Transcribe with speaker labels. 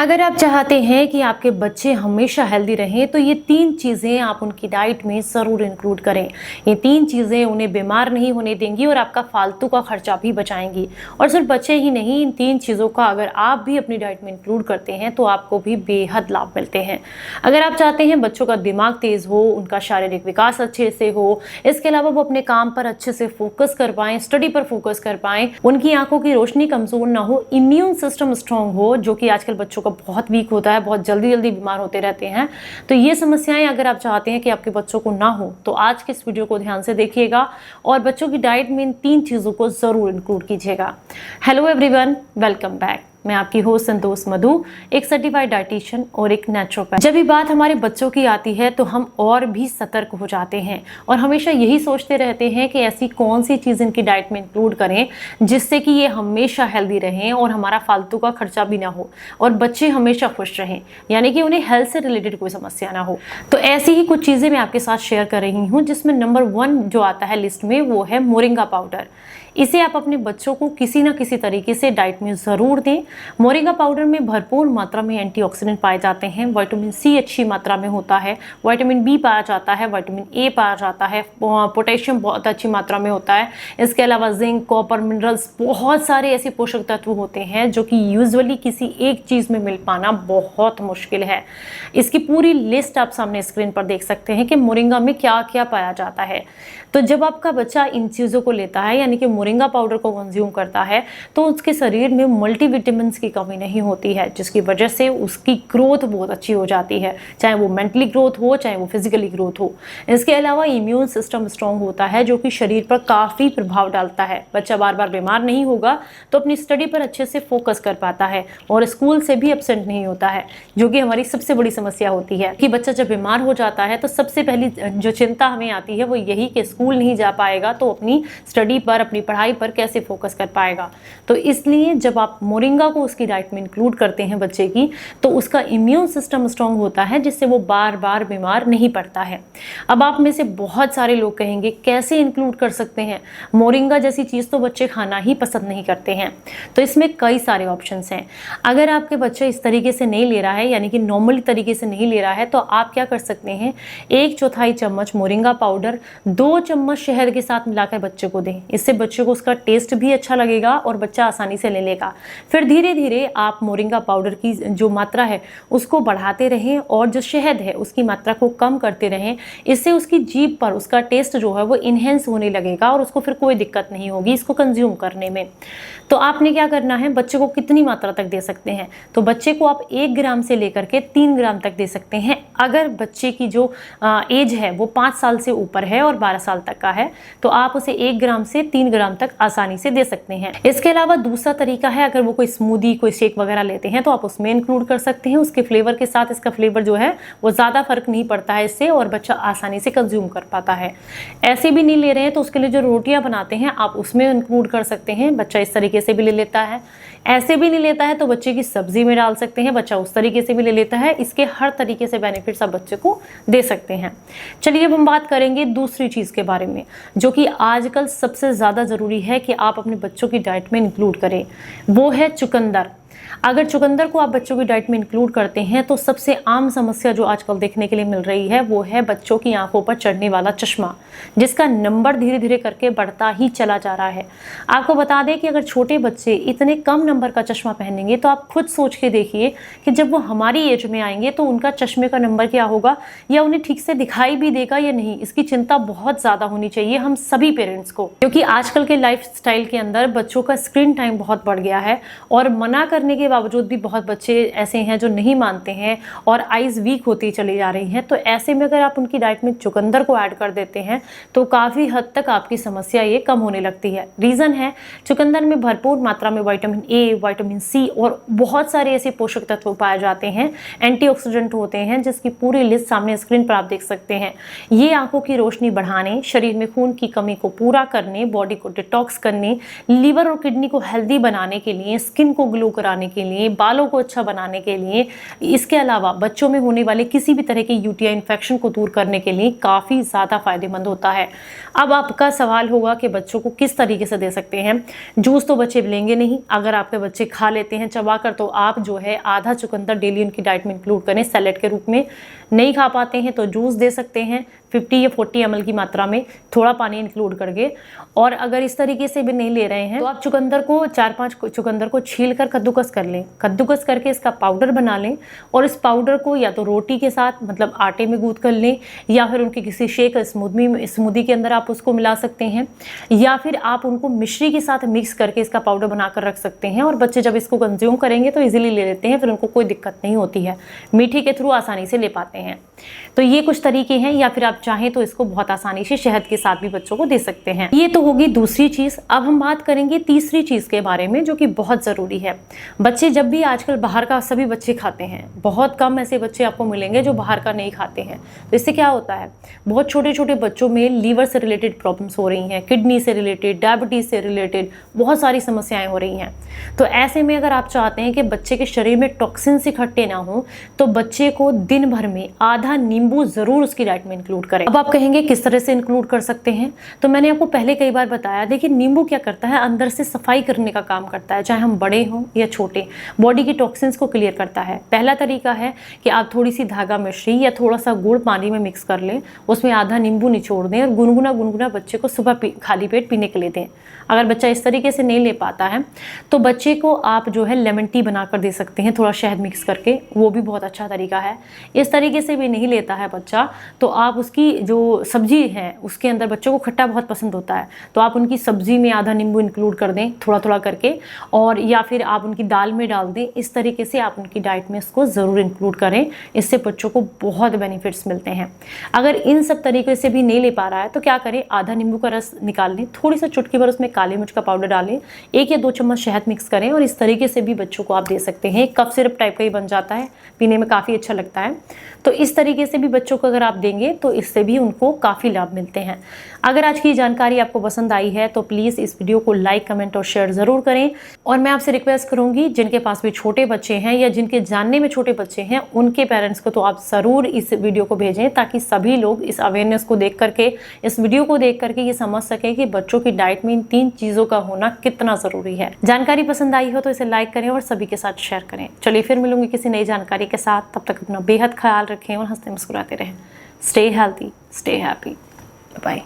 Speaker 1: अगर आप चाहते हैं कि आपके बच्चे हमेशा हेल्दी रहें तो ये 3 चीज़ें आप उनकी डाइट में ज़रूर इंक्लूड करें। ये 3 चीज़ें उन्हें बीमार नहीं होने देंगी और आपका फालतू का खर्चा भी बचाएंगी। और सिर्फ बच्चे ही नहीं, इन 3 चीज़ों का अगर आप भी अपनी डाइट में इंक्लूड करते हैं तो आपको भी बेहद लाभ मिलते हैं। अगर आप चाहते हैं बच्चों का दिमाग तेज़ हो, उनका शारीरिक विकास अच्छे से हो, इसके अलावा वो अपने काम पर अच्छे से फोकस कर पाएँ, स्टडी पर फोकस कर पाएँ, उनकी आंखों की रोशनी कमज़ोर ना हो, इम्यून सिस्टम स्ट्रॉन्ग हो, जो कि आजकल बच्चों का बहुत वीक होता है, बहुत जल्दी बीमार होते रहते हैं। तो ये समस्याएं अगर आप चाहते हैं कि आपके बच्चों को ना हो तो आज के इस वीडियो को ध्यान से देखिएगा और बच्चों की डाइट में इन 3 चीज़ों को ज़रूर इंक्लूड कीजिएगा। Hello everyone, welcome back. मैं आपकी होस्ट संतोष मधु, एक सर्टिफाइड डाइटिशियन और एक नेचुरोपैथ। जब भी बात हमारे बच्चों की आती है तो हम और भी सतर्क हो जाते हैं और हमेशा यही सोचते रहते हैं कि ऐसी कौन सी चीज़ इनकी डाइट में इंक्लूड करें जिससे कि ये हमेशा हेल्दी रहें और हमारा फालतू का खर्चा भी ना हो और बच्चे हमेशा खुश रहें, यानी कि उन्हें हेल्थ से रिलेटेड कोई समस्या ना हो। तो ऐसी ही कुछ चीज़ें मैं आपके साथ शेयर कर रही हूँ, जिसमें नंबर 1 जो आता है लिस्ट में वो है मोरिंगा पाउडर। इसे आप अपने बच्चों को किसी ना किसी तरीके से डाइट में ज़रूर दें। मोरिंगा पाउडर में भरपूर मात्रा में एंटीऑक्सीडेंट पाए जाते हैं, विटामिन सी अच्छी मात्रा में होता है, विटामिन बी पाया जाता है, विटामिन ए पाया जाता है, पोटेशियम बहुत अच्छी मात्रा में होता है। इसके अलावा जिंक, कॉपर, मिनरल्स, बहुत सारे ऐसे पोषक तत्व होते हैं जो कि यूजुअली किसी एक चीज़ में मिल पाना बहुत मुश्किल है। इसकी पूरी लिस्ट आप सामने स्क्रीन पर देख सकते हैं कि मोरिंगा में क्या क्या पाया जाता है। तो जब आपका बच्चा इन चीज़ों को लेता है, यानी कि मोरिंगा पाउडर को कंज्यूम करता है, तो उसके शरीर में मल्टीविटामिन्स की कमी नहीं होती है, जिसकी वजह से उसकी ग्रोथ बहुत अच्छी हो जाती है, चाहे वो मेंटली ग्रोथ हो चाहे वो फिजिकली ग्रोथ हो। इसके अलावा इम्यून सिस्टम स्ट्रांग होता है, जो कि शरीर पर काफ़ी प्रभाव डालता है। बच्चा बार बार बीमार नहीं होगा तो अपनी स्टडी पर अच्छे से फोकस कर पाता है और स्कूल से भी एब्सेंट नहीं होता है, जो कि हमारी सबसे बड़ी समस्या होती है कि बच्चा जब बीमार हो जाता है तो सबसे पहली जो चिंता हमें आती है वो यही कि स्कूल नहीं जा पाएगा तो अपनी स्टडी पर, अपनी पढ़ाई पर कैसे फोकस कर पाएगा। तो इसलिए जब आप मोरिंगा को उसकी डाइट में इंक्लूड करते हैं बच्चे की, तो उसका इम्यून सिस्टम स्ट्रांग होता है, जिससे वो बार बार बीमार नहीं पड़ता है। अब आप में से बहुत सारे लोग कहेंगे कैसे इंक्लूड कर सकते हैं, मोरिंगा जैसी चीज़ तो बच्चे खाना ही पसंद नहीं करते हैं। तो इसमें कई सारे ऑप्शंस हैं। अगर आपके बच्चे इस तरीके से नहीं ले रहा है, यानी कि नॉर्मल तरीके से नहीं ले रहा है, तो आप क्या कर सकते हैं, 1/4 चम्मच मोरिंगा पाउडर 2 चम्मच शहद के साथ मिलाकर बच्चे को दें। इससे बच्चे को उसका टेस्ट भी अच्छा लगेगा और बच्चा आसानी से ले लेगा। फिर धीरे धीरे आप मोरिंगा पाउडर की जो मात्रा है उसको बढ़ाते रहें और जो शहद है उसकी मात्रा को कम करते रहें। इससे उसकी जीभ पर उसका टेस्ट जो है वो इन्हेंस होने लगेगा और उसको फिर कोई दिक्कत नहीं होगी इसको कंज्यूम करने में। तो आपने क्या करना है, बच्चे को कितनी मात्रा तक दे सकते हैं, तो बच्चे को आप 1 ग्राम से लेकर के 3 ग्राम तक दे सकते हैं। अगर बच्चे की जो एज है वो 5 साल से ऊपर है और 12 साल तक का है तो आप उसे 1 ग्राम से 3 ग्राम तक आसानी से दे सकते हैं। इसके अलावा दूसरा तरीका है, अगर वो कोई स्मूदी, कोई शेक वगैरह लेते हैं तो आप उसमें इंक्लूड कर सकते हैं। उसके फ्लेवर के साथ इसका फ्लेवर जो है वो ज़्यादा फर्क नहीं पड़ता है इससे और बच्चा आसानी से कंज्यूम कर पाता है। ऐसे भी नहीं ले रहे हैं तो उसके लिए जो रोटियां बनाते हैं आप उसमें इंक्लूड कर सकते हैं, बच्चा इस तरीके से भी ले लेता है। ऐसे भी नहीं लेता है तो बच्चे की सब्जी में डाल सकते हैं, बच्चा उस तरीके से भी ले लेता है। इसके हर तरीके से बेनिफिट्स आप बच्चे को दे सकते हैं। चलिए अब हम बात करेंगे दूसरी चीज़ के बारे में, जो कि आजकल सबसे ज़्यादा ज़रूरी है कि आप अपने बच्चों की डाइट में इंक्लूड करें, वो है चुकंदर। अगर चुकंदर को आप बच्चों की डाइट में इंक्लूड करते हैं तो सबसे आम समस्या जो आजकल देखने के लिए मिल रही है वो है बच्चों की आंखों पर चढ़ने वाला चश्मा, जिसका नंबर धीरे धीरे करके बढ़ता ही चला जा रहा है। आपको बता दें कि अगर छोटे बच्चे इतने कम नंबर का चश्मा पहनेंगे तो आप खुद सोच के देखिए कि जब वो हमारी एज में आएंगे तो उनका चश्मे का नंबर क्या होगा, या उन्हें ठीक से दिखाई भी देगा या नहीं। इसकी चिंता बहुत ज़्यादा होनी चाहिए हम सभी पेरेंट्स को, क्योंकि आजकल के लाइफ स्टाइल के अंदर बच्चों का स्क्रीन टाइम बहुत बढ़ गया है और मना करने के बावजूद भी बहुत बच्चे ऐसे हैं जो नहीं मानते हैं और आइज़ वीक होती चली जा रही हैं। तो ऐसे में अगर आप उनकी डाइट में चुकंदर को ऐड कर देते हैं तो काफ़ी हद तक आपकी समस्या ये कम होने लगती है। रीज़न है, चुकंदर में भरपूर मात्रा में विटामिन ए, विटामिन सी और बहुत सारे ऐसे पोषक तत्व पाए जाते हैं, एंटीऑक्सीडेंट होते हैं, जिसकी पूरी लिस्ट सामने स्क्रीन पर आप देख सकते हैं। ये आंखों की रोशनी बढ़ाने, शरीर में खून की कमी को पूरा करने, बॉडी को डिटॉक्स करने, लीवर और किडनी को हेल्दी बनाने के लिए, स्किन को ग्लो कराने बढ़ाने के लिए, बालों को अच्छा बनाने के लिए, इसके अलावा बच्चों में होने वाले किसी भी तरह के यूटीआई इन्फेक्शन को दूर करने के लिए काफ़ी ज़्यादा फायदेमंद होता है। अब आपका सवाल होगा कि बच्चों को किस तरीके से दे सकते हैं। जूस तो बच्चे लेंगे नहीं, अगर आपके बच्चे खा लेते हैं चबाकर तो आप जो है आधा चुकंदर डेली उनकी डाइट में इंक्लूड करें सैलेड के रूप में। नहीं खा पाते हैं तो जूस दे सकते हैं 50 या 40 ml की मात्रा में, थोड़ा पानी इंक्लूड करके। और अगर इस तरीके से भी नहीं ले रहे हैं तो आप चुकंदर को 4-5 चुकंदर को छील कर कद्दूकस कर लें, कद्दूकस करके इसका पाउडर बना लें और इस पाउडर को या तो रोटी के साथ मतलब आटे में गूंथ कर लें या फिर उनके किसी शेक स्मूदी के अंदर आप उसको मिला सकते हैं, या फिर आप उनको मिश्री के साथ मिक्स करके इसका पाउडर बनाकर रख सकते हैं। और बच्चे जब इसको कंज्यूम करेंगे तो इजीली ले लेते हैं, फिर उनको कोई दिक्कत नहीं होती है, मीठे के थ्रू आसानी से ले पाते हैं। तो ये कुछ तरीके हैं, या फिर आप चाहें तो इसको बहुत आसानी से शहद के साथ भी बच्चों को दे सकते हैं। ये तो होगी दूसरी चीज। अब हम बात करेंगे तीसरी चीज के बारे में जो कि बहुत जरूरी है। बच्चे जब भी आजकल बाहर का, सभी बच्चे खाते हैं, बहुत कम ऐसे बच्चे आपको मिलेंगे जो बाहर का नहीं खाते हैं। तो इससे क्या होता है, बहुत छोटे छोटे बच्चों में लीवर से रिलेटेड प्रॉब्लम्स हो रही हैं, किडनी से रिलेटेड, डायबिटीज से रिलेटेड बहुत सारी समस्याएं हो रही हैं। तो ऐसे में अगर आप चाहते हैं कि बच्चे के शरीर में टॉक्सिन्स इकट्ठे ना हो तो बच्चे को दिन भर में आधा नींबू जरूर उसकी डाइट में इंक्लूड करें। अब आप कहेंगे किस तरह से इंक्लूड कर सकते हैं, तो मैंने आपको पहले कई बार बताया। देखिए नींबू क्या करता है, अंदर से सफाई करने का काम करता है, चाहे हम बड़े हों या छोटे, बॉडी की टॉक्सिन्स को क्लियर करता है। पहला तरीका है कि आप थोड़ी सी धागा मिश्री या थोड़ा सा गुड़ पानी में मिक्स कर लें, उसमें आधा नींबू निचोड़ दें और गुनगुना बच्चे को सुबह खाली पेट पीने के लिए दें। अगर बच्चा इस तरीके से नहीं ले पाता है तो बच्चे को आप जो है लेमन टी बनाकर दे सकते हैं, थोड़ा शहद मिक्स करके, वो भी बहुत अच्छा तरीका है। इस तरीके से भी नहीं लेता है बच्चा तो आप उसकी जो सब्जी है उसके अंदर, बच्चों को खट्टा बहुत पसंद होता है तो आप उनकी सब्जी में आधा नींबू इंक्लूड कर दें थोड़ा थोड़ा करके, और या फिर आप उनकी दाल में डाल दें। इस तरीके से आप उनकी डाइट में इसको ज़रूर इंक्लूड करें, इससे बच्चों को बहुत बेनिफिट्स मिलते हैं। अगर इन सब तरीके से भी नहीं ले पा रहा है तो क्या करें, आधा नींबू का रस निकाल लें, थोड़ी सा चुटकी भर उसमें काली मिर्च का पाउडर डालें, 1 या 2 चम्मच शहद मिक्स करें और इस तरीके से भी बच्चों को आप दे सकते हैं। कफ सिरप टाइप का ही बन जाता है, पीने में काफ़ी अच्छा लगता है। तो इस तरीके से भी बच्चों को अगर आप देंगे तो इससे भी उनको काफ़ी लाभ मिलते हैं। अगर आज की जानकारी आपको पसंद आई है तो प्लीज़ इस वीडियो को लाइक, कमेंट और शेयर ज़रूर करें। और मैं आपसे रिक्वेस्ट करूंगी, जिनके पास भी छोटे बच्चे हैं या जिनके जानने में छोटे बच्चे हैं, उनके पेरेंट्स को तो आप ज़रूर इस वीडियो को भेजें ताकि सभी लोग इस अवेयरनेस को देख करके, इस वीडियो को देख करके ये समझ सकें कि बच्चों की डाइट में इन 3 चीज़ों का होना कितना ज़रूरी है। जानकारी पसंद आई हो तो इसे लाइक करें और सभी के साथ शेयर करें। चलिए फिर मिलूंगी किसी नई जानकारी के साथ, तब तक अपना बेहद ख्याल रखें और हंसते मुस्कुराते रहें। Stay healthy, stay happy, bye.